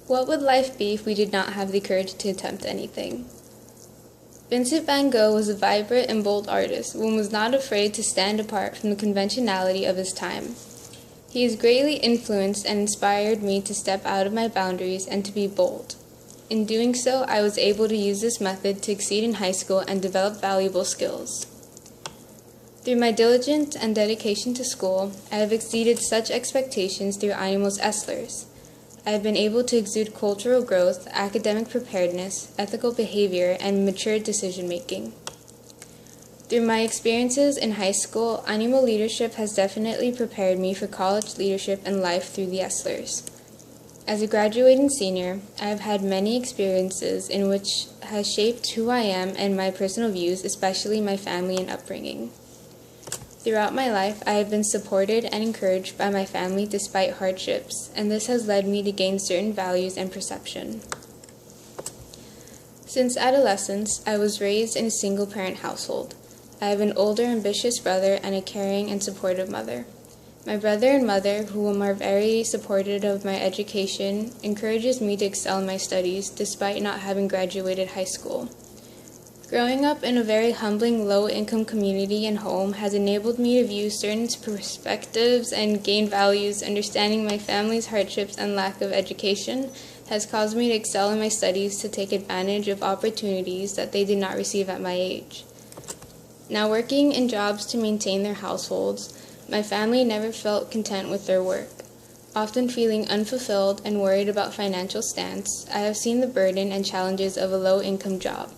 What would life be if we did not have the courage to attempt anything? Vincent van Gogh was a vibrant and bold artist, one was not afraid to stand apart from the conventionality of his time. He has greatly influenced and inspired me to step out of my boundaries and to be bold. In doing so, I was able to use this method to exceed in high school and develop valuable skills. Through my diligence and dedication to school, I have exceeded such expectations through Animo's Estlers. I have been able to exude cultural growth, academic preparedness, ethical behavior, and mature decision-making. Through my experiences in high school, Animo leadership has definitely prepared me for college leadership and life through the Estlers. As a graduating senior, I have had many experiences in which has shaped who I am and my personal views, especially my family and upbringing. Throughout my life, I have been supported and encouraged by my family despite hardships, and this has led me to gain certain values and perception. Since adolescence, I was raised in a single-parent household. I have an older, ambitious brother and a caring and supportive mother. My brother and mother, whom are very supportive of my education, encourages me to excel in my studies despite not having graduated high school. Growing up in a very humbling, low-income community and home has enabled me to view certain perspectives and gain values. Understanding my family's hardships and lack of education has caused me to excel in my studies to take advantage of opportunities that they did not receive at my age. Now working in jobs to maintain their households, my family never felt content with their work. Often feeling unfulfilled and worried about financial stance, I have seen the burden and challenges of a low-income job.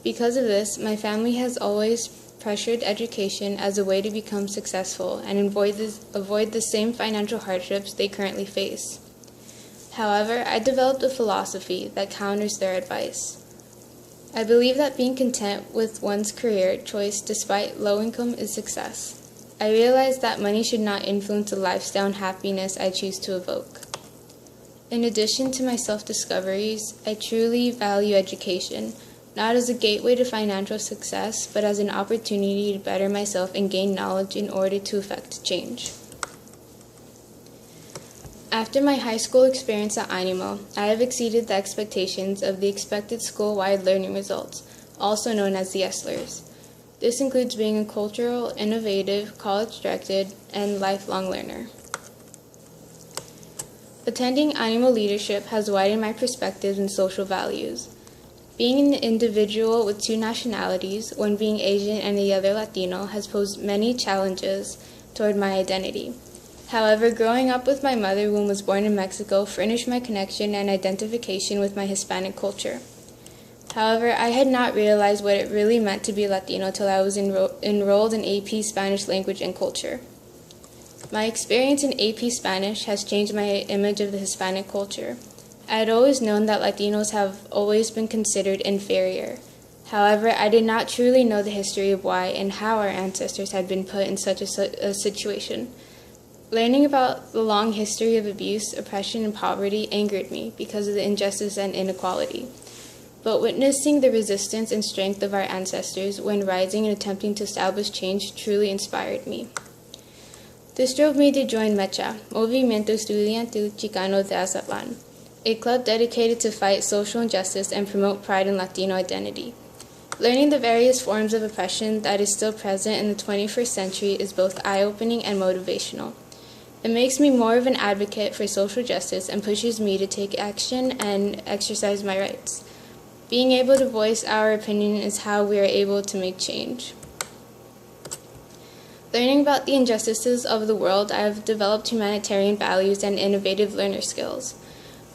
Because of this, my family has always pressured education as a way to become successful and avoid the same financial hardships they currently face. However, I developed a philosophy that counters their advice. I believe that being content with one's career choice despite low income is success. I realized that money should not influence the lifestyle and happiness I choose to evoke. In addition to my self-discoveries, I truly value education, not as a gateway to financial success, but as an opportunity to better myself and gain knowledge in order to effect change. After my high school experience at Animo, I have exceeded the expectations of the expected school-wide learning results, also known as the Estlers. This includes being a cultural, innovative, college-directed, and lifelong learner. Attending Animo leadership has widened my perspectives and social values. Being an individual with two nationalities, one being Asian and the other Latino, has posed many challenges toward my identity. However, growing up with my mother, who was born in Mexico, furnished my connection and identification with my Hispanic culture. However, I had not realized what it really meant to be Latino till I was enrolled in AP Spanish Language and Culture. My experience in AP Spanish has changed my image of the Hispanic culture. I had always known that Latinos have always been considered inferior. However, I did not truly know the history of why and how our ancestors had been put in such a situation. Learning about the long history of abuse, oppression, and poverty angered me because of the injustice and inequality. But witnessing the resistance and strength of our ancestors when rising and attempting to establish change truly inspired me. This drove me to join MECHA, Movimiento Estudiantil Chicano de Aztlán, a club dedicated to fight social injustice and promote pride in Latino identity. Learning the various forms of oppression that is still present in the 21st century is both eye-opening and motivational. It makes me more of an advocate for social justice and pushes me to take action and exercise my rights. Being able to voice our opinion is how we are able to make change. Learning about the injustices of the world, I have developed humanitarian values and innovative learner skills.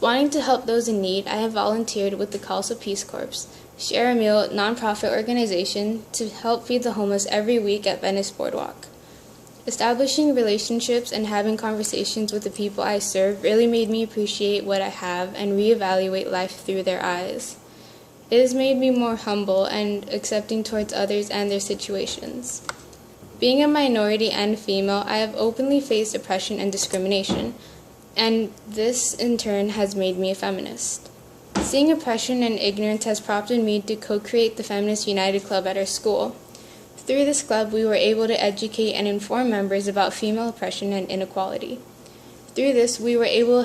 Wanting to help those in need, I have volunteered with the Khalsa Peace Corps, Share a Meal nonprofit organization, to help feed the homeless every week at Venice Boardwalk. Establishing relationships and having conversations with the people I serve really made me appreciate what I have and reevaluate life through their eyes. It has made me more humble and accepting towards others and their situations. Being a minority and female, I have openly faced oppression and discrimination, and this in turn has made me a feminist. Seeing oppression and ignorance has prompted me to co-create the Feminist United Club at our school. Through this club, we were able to educate and inform members about female oppression and inequality. Through this, we were able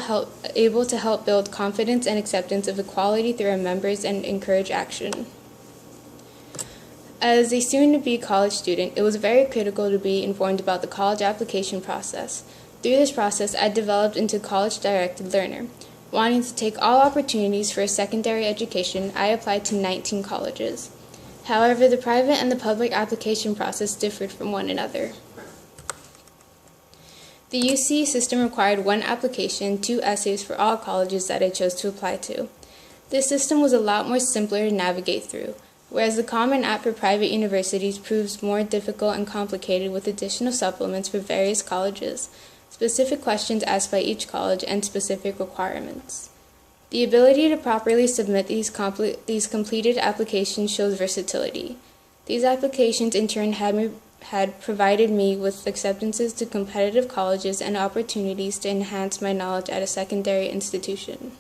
to help build confidence and acceptance of equality through our members and encourage action. As a soon-to-be college student, it was very critical to be informed about the college application process. Through this process, I developed into a college-directed learner. Wanting to take all opportunities for a secondary education, I applied to 19 colleges. However, the private and the public application process differed from one another. The UC system required one application, 2 essays for all colleges that I chose to apply to. This system was a lot more simpler to navigate through, whereas the Common App for private universities proves more difficult and complicated with additional supplements for various colleges, specific questions asked by each college, and specific requirements. The ability to properly submit these completed applications shows versatility. These applications in turn had provided me with acceptances to competitive colleges and opportunities to enhance my knowledge at a secondary institution.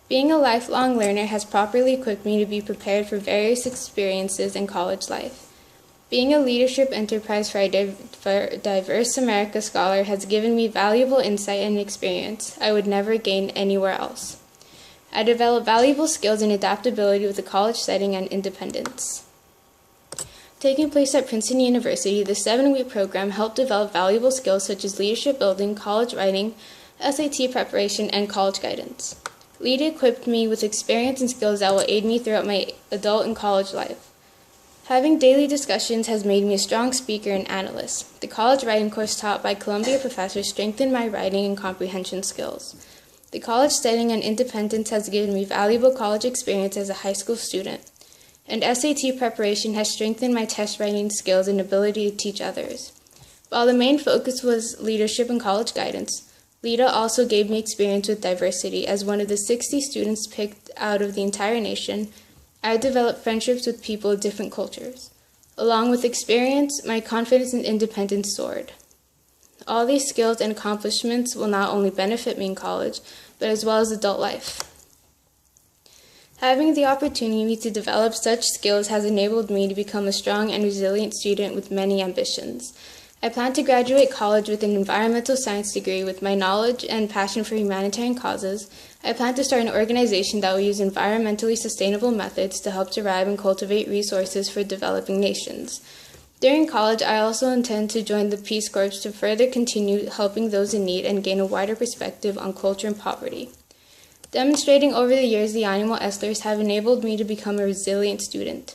Being a lifelong learner has properly equipped me to be prepared for various experiences in college life. Being a leadership enterprise for a diverse America scholar has given me valuable insight and experience I would never gain anywhere else. I developed valuable skills in adaptability with the college setting and independence. Taking place at Princeton University, the 7-week program helped develop valuable skills such as leadership building, college writing, SAT preparation, and college guidance. LEADA equipped me with experience and skills that will aid me throughout my adult and college life. Having daily discussions has made me a strong speaker and analyst. The college writing course taught by Columbia professors strengthened my writing and comprehension skills. The college setting and independence has given me valuable college experience as a high school student. And SAT preparation has strengthened my test writing skills and ability to teach others. While the main focus was leadership and college guidance, LEADA also gave me experience with diversity. As one of the 60 students picked out of the entire nation, I developed friendships with people of different cultures. Along with experience, my confidence and independence soared. All these skills and accomplishments will not only benefit me in college, but as well as adult life. Having the opportunity to develop such skills has enabled me to become a strong and resilient student with many ambitions. I plan to graduate college with an environmental science degree. With my knowledge and passion for humanitarian causes, I plan to start an organization that will use environmentally sustainable methods to help derive and cultivate resources for developing nations. During college, I also intend to join the Peace Corps to further continue helping those in need and gain a wider perspective on culture and poverty. Demonstrating over the years, the animal estlers have enabled me to become a resilient student.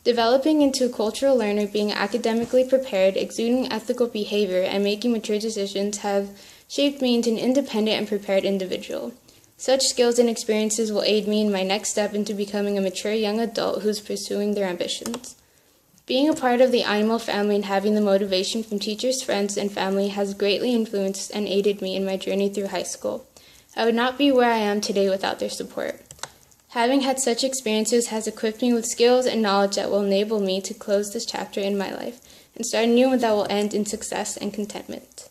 Developing into a cultural learner, being academically prepared, exuding ethical behavior, and making mature decisions have shaped me into an independent and prepared individual. Such skills and experiences will aid me in my next step into becoming a mature young adult who's pursuing their ambitions. Being a part of the animal family and having the motivation from teachers, friends, and family has greatly influenced and aided me in my journey through high school. I would not be where I am today without their support. Having had such experiences has equipped me with skills and knowledge that will enable me to close this chapter in my life and start a new one that will end in success and contentment.